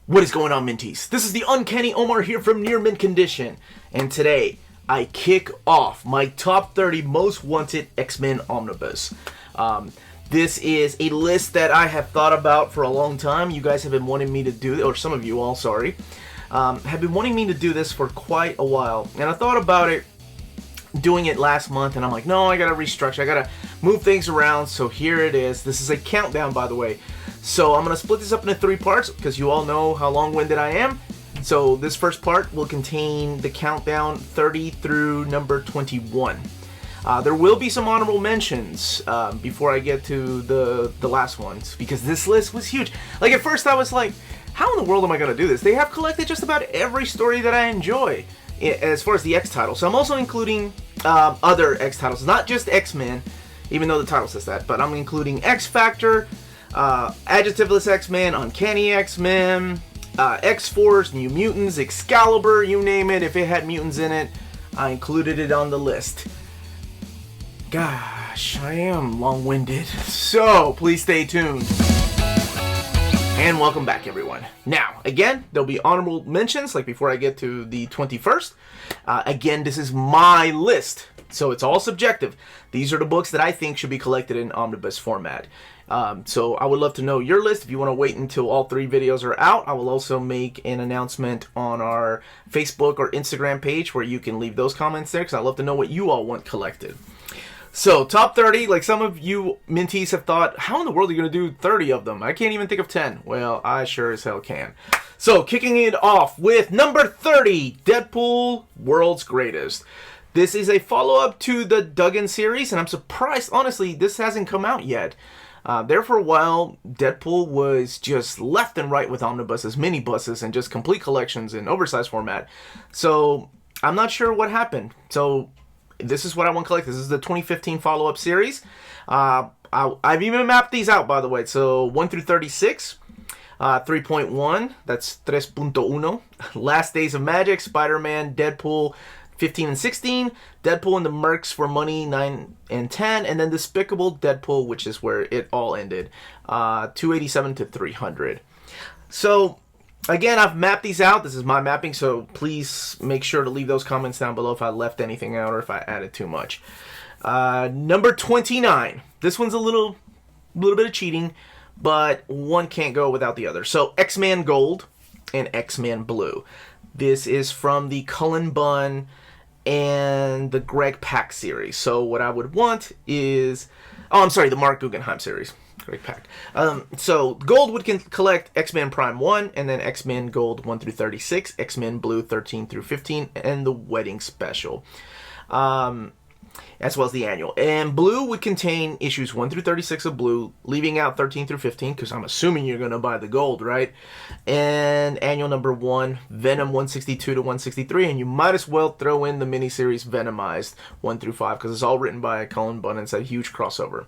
What is going on, Minties? This is the Uncanny Omar here from Near Mint Condition, and today I kick off my top 30 most wanted X-Men Omnibus. This is a list that I have thought about for a long time. You guys have been wanting me to do, or some of you all, sorry, have been wanting me to do this for quite a while, and I thought about it doing it last month, and I'm like, no, I gotta restructure, I gotta move things around, so here it is. This is a countdown, by the way. So I'm gonna split this up into 3 parts, because you all know how long-winded I am. So this first part will contain the countdown 30 through number 21. There will be some honorable mentions before I get to the last ones, because this list was huge. Like, at first I was like, how in the world am I gonna do this? They have collected just about every story that I enjoy as far as the X title. So I'm also including other X titles, not just X-Men, even though the title says that, but I'm including X-Factor, Adjectiveless X-Men, Uncanny X-Men, X-Force, New Mutants, Excalibur, you name it. If it had mutants in it, I included it on the list. Gosh, I am long-winded, so please stay tuned. And welcome back, everyone. Now, again, there'll be honorable mentions, like before I get to the 21st. Again, this is my list, so it's all subjective. These are the books that I think should be collected in omnibus format. So I would love to know your list. If you want to wait until all 3 videos are out, I will also make an announcement on our Facebook or Instagram page where you can leave those comments there, because I'd love to know what you all want collected. So, top 30, like some of you Minties have thought, how in the world are you going to do 30 of them? I can't even think of 10. Well, I sure as hell can. So, kicking it off with number 30, Deadpool, World's Greatest. This is a follow-up to the Duggan series, and I'm surprised, honestly, this hasn't come out yet. There for a while, Deadpool was just left and right with omnibuses, minibuses, and just complete collections in oversized format. So, I'm not sure what happened. So, this is what I want to collect. This is the 2015 follow-up series. I've even mapped these out, by the way. So 1 through 36, 3.1, that's 3.1. Last Days of Magic, Spider-Man, Deadpool, 15 and 16. Deadpool and the Mercs for Money, 9 and 10. And then Despicable Deadpool, which is where it all ended, 287 to 300. So, again, I've mapped these out. This is my mapping, so please make sure to leave those comments down below if I left anything out or if I added too much. Number 29. This one's a little bit of cheating, but one can't go without the other. So, X-Men Gold and X-Men Blue. This is from the Cullen Bunn and the Greg Pak series. So, what I would want is... Oh, I'm sorry, the Mark Guggenheim series. Great pack. So Gold would collect X-Men Prime 1, and then X-Men Gold 1 through 36, X-Men Blue 13 through 15, and the Wedding Special, as well as the annual. And Blue would contain issues 1 through 36 of Blue, leaving out 13 through 15, because I'm assuming you're going to buy the Gold, right? And annual number 1, Venom 162 to 163, and you might as well throw in the miniseries Venomized 1 through 5, because it's all written by Cullen Bunn, and it's a huge crossover.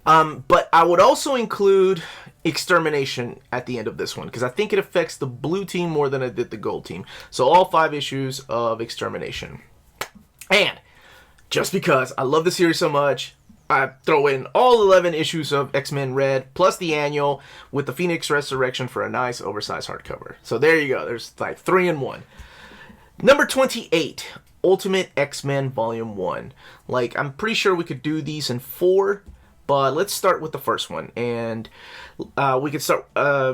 But I would also include Extermination at the end of this one, because I think it affects the Blue team more than it did the Gold team. So all 5 issues of Extermination. And just because I love the series so much, I throw in all 11 issues of X-Men Red, plus the annual, with the Phoenix Resurrection for a nice oversized hardcover. So there you go. There's like 3 in 1. Number 28, Ultimate X-Men Volume 1. Like, I'm pretty sure we could do these in 4. But let's start with the first one, and we could start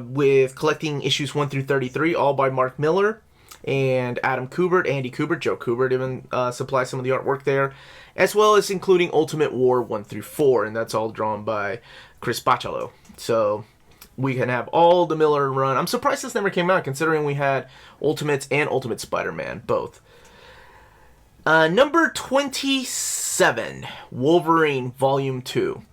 with collecting issues 1 through 33, all by Mark Millar and Adam Kubert, Andy Kubert, Joe Kubert even supplies some of the artwork there, as well as including Ultimate War 1 through 4, and that's all drawn by Chris Bachalo. So we can have all the Millar run. I'm surprised this never came out, considering we had Ultimates and Ultimate Spider-Man, both. Number 27, Wolverine Volume 2.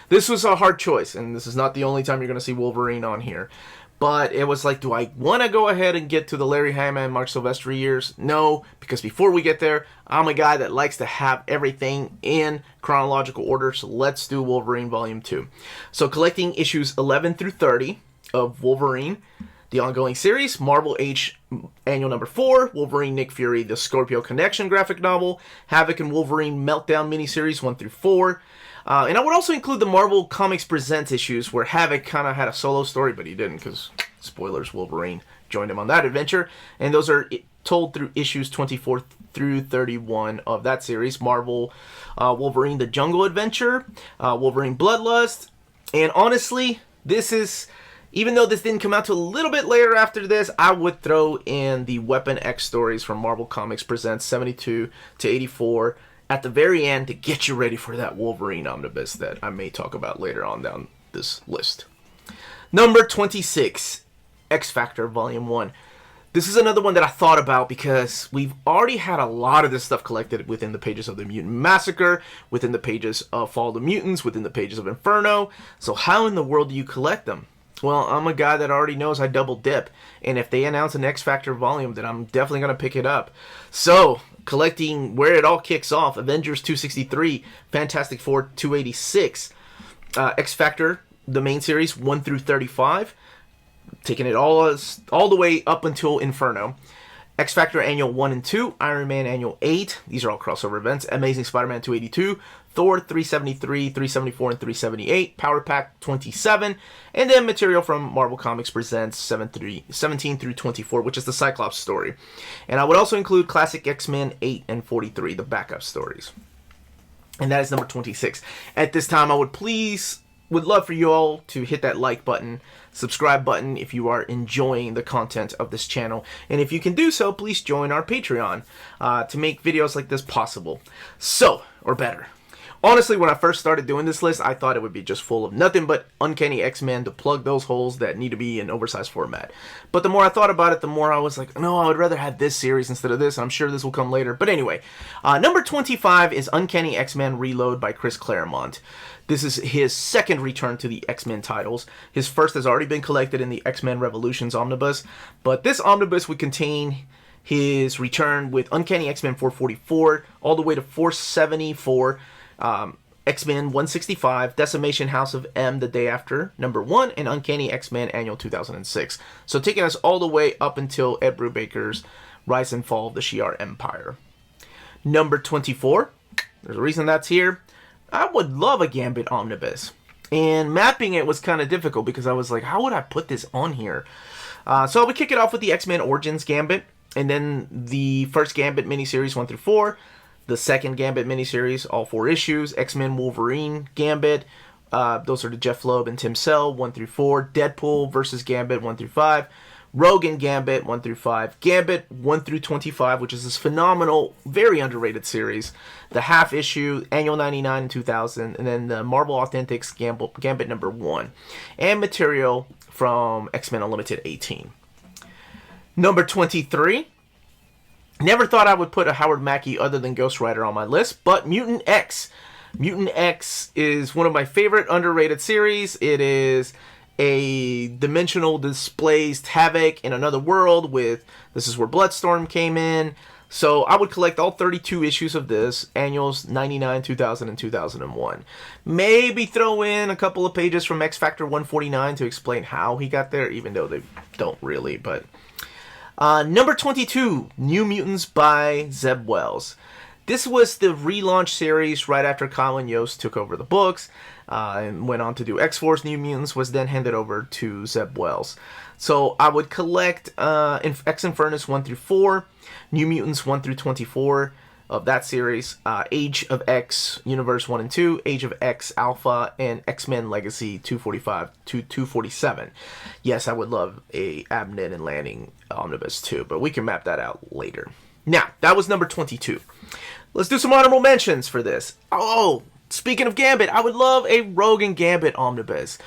This was a hard choice, and this is not the only time you're going to see Wolverine on here. But it was like, do I want to go ahead and get to the Larry Hama and Mark Silvestri years? No, because before we get there, I'm a guy that likes to have everything in chronological order, so let's do Wolverine Volume 2. So collecting issues 11 through 30 of Wolverine, the ongoing series, Marvel Age Annual Number 4, Wolverine Nick Fury, the Scorpio Connection graphic novel, Havoc and Wolverine Meltdown miniseries 1 through 4, and I would also include the Marvel Comics Presents issues where Havoc kind of had a solo story, but he didn't because spoilers, Wolverine joined him on that adventure. And those are told through issues 24 through 31 of that series. Marvel, Wolverine the Jungle Adventure, Wolverine Bloodlust. And honestly, this is, even though this didn't come out till a little bit later after this, I would throw in the Weapon X stories from Marvel Comics Presents 72 to 84 at the very end to get you ready for that Wolverine Omnibus that I may talk about later on down this list. Number 26, X-Factor Volume 1. This is another one that I thought about because we've already had a lot of this stuff collected within the pages of the Mutant Massacre, within the pages of Fall of the Mutants, within the pages of Inferno. So how in the world do you collect them? Well, I'm a guy that already knows I double dip, and if they announce an X-Factor volume, then I'm definitely going to pick it up. So, collecting where it all kicks off, Avengers 263, Fantastic Four 286, X-Factor, the main series 1 through 35, taking it all the way up until Inferno. X-Factor Annual 1 and 2, Iron Man Annual 8, these are all crossover events, Amazing Spider-Man 282, Thor 373, 374, and 378, Power Pack 27, and then material from Marvel Comics Presents 17 through 24, which is the Cyclops story. And I would also include Classic X-Men 8 and 43, the backup stories. And that is number 26. At this time, I would love for you all to hit that like button, subscribe button if you are enjoying the content of this channel. And if you can do so, please join our Patreon to make videos like this possible. So, or better. Honestly, when I first started doing this list, I thought it would be just full of nothing but Uncanny X-Men to plug those holes that need to be in oversized format. But the more I thought about it, the more I was like, no, I would rather have this series instead of this. I'm sure this will come later. But anyway, number 25 is Uncanny X-Men Reload by Chris Claremont. This is his second return to the X-Men titles. His first has already been collected in the X-Men Revolutions Omnibus, but this Omnibus would contain his return with Uncanny X-Men 444 all the way to 474, X-Men 165, Decimation House of M the Day After, number 1, and Uncanny X-Men Annual 2006. So taking us all the way up until Ed Brubaker's Rise and Fall of the Shi'ar Empire. Number 24, there's a reason that's here. I would love a Gambit Omnibus. And mapping it was kind of difficult because I was like, how would I put this on here? So I would kick it off with the X-Men Origins Gambit, and then the first Gambit miniseries 1 through 4, the second Gambit miniseries, all 4 issues, X-Men Wolverine Gambit, those are the Jeff Loeb and Tim Sell, 1 through 4, Deadpool versus Gambit, 1 through 5, Rogue and Gambit, 1 through 5, Gambit, 1 through 25, which is this phenomenal, very underrated series, the half issue, Annual 99 in 2000, and then the Marvel Authentics Gambit number 1, and material from X-Men Unlimited 18. Number 23, never thought I would put a Howard Mackie other than Ghost Rider on my list, but Mutant X. Mutant X is one of my favorite underrated series. It is a dimensional displaced Havoc in another world with, this is where Bloodstorm came in. So I would collect all 32 issues of this, annuals 99, 2000, and 2001. Maybe throw in a couple of pages from X-Factor 149 to explain how he got there, even though they don't really, but... number 22, New Mutants by Zeb Wells. This was the relaunch series right after Colin Yost took over the books and went on to do X-Force. New Mutants was then handed over to Zeb Wells. So I would collect X-Infernus 1 through 4, New Mutants 1 through 24 of that series, Age of X Universe 1 and 2, Age of X Alpha, and X-Men Legacy 245 to 247. Yes, I would love a Abnett and Lanning Omnibus too, but we can map that out later. Now, that was number 22. Let's do some honorable mentions for this. Oh, speaking of Gambit, I would love a Rogue and Gambit Omnibus.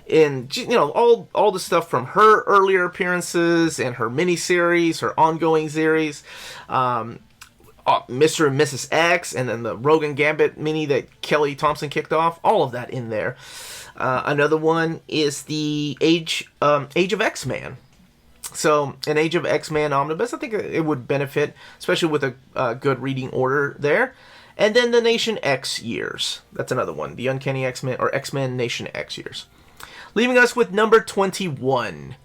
And, you know, all the stuff from her earlier appearances and her miniseries, her ongoing series, Mr. and Mrs. X, and then the Rogue and Gambit mini that Kelly Thompson kicked off, all of that in there. Another one is the Age of X-Man. So, an Age of X-Man Omnibus, I think it would benefit, especially with a good reading order there. And then the Nation X years. That's another one. The Uncanny X-Men, or X-Men Nation X years. Leaving us with number 21,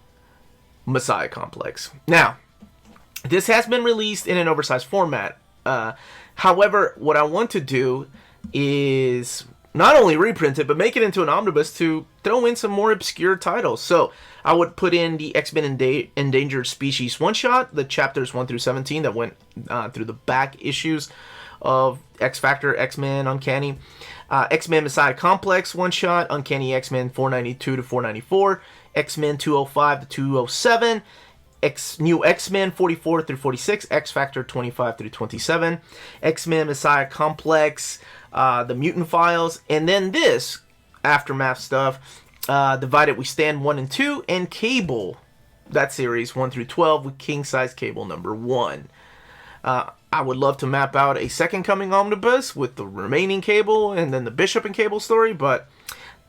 Messiah Complex. Now, this has been released in an oversized format. However, what I want to do is not only reprint it, but make it into an omnibus to throw in some more obscure titles. So I would put in the X-Men Endangered Species one-shot, the chapters 1 through 17 that went through the back issues of X-Factor, X-Men, Uncanny. X-Men Messiah Complex one-shot, Uncanny X-Men 492 to 494, X-Men 205 to 207, New X-Men 44 through 46, X-Factor 25 through 27, X-Men Messiah Complex, the Mutant Files, and then this Aftermath stuff, Divided We Stand 1 and 2, and Cable, that series 1 through 12 with King Size Cable number 1. I would love to map out a Second Coming omnibus with the remaining Cable and then the Bishop and Cable story, but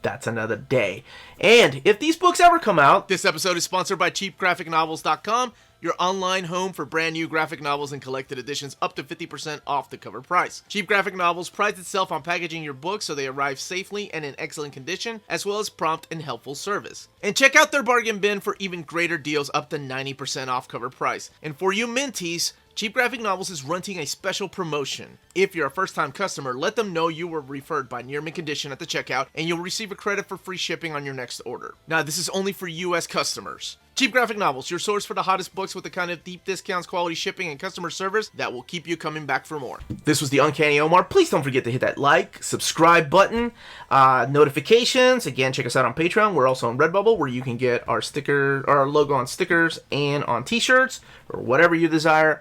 that's another day. And if these books ever come out... This episode is sponsored by CheapGraphicNovels.com, your online home for brand new graphic novels and collected editions up to 50% off the cover price. Cheap Graphic Novels prides itself on packaging your books so they arrive safely and in excellent condition, as well as prompt and helpful service. And check out their bargain bin for even greater deals up to 90% off cover price. And for you Minties, Cheap Graphic Novels is running a special promotion. If you're a first-time customer, let them know you were referred by Near Mint Condition at the checkout, and you'll receive a credit for free shipping on your next order. Now, this is only for U.S. customers. Cheap Graphic Novels, your source for the hottest books with the kind of deep discounts, quality shipping, and customer service that will keep you coming back for more. This was the Uncanny Omar. Please don't forget to hit that like, subscribe button, notifications. Again, check us out on Patreon. We're also on Redbubble, where you can get our logo on stickers and on t-shirts, or whatever you desire.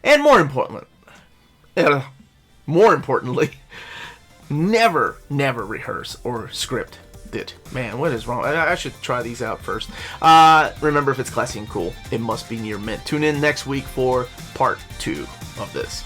And more importantly, never rehearse or script it. Man, what is wrong? I should try these out first. Remember, if it's classy and cool, it must be Near Mint. Tune in next week for part 2 of this.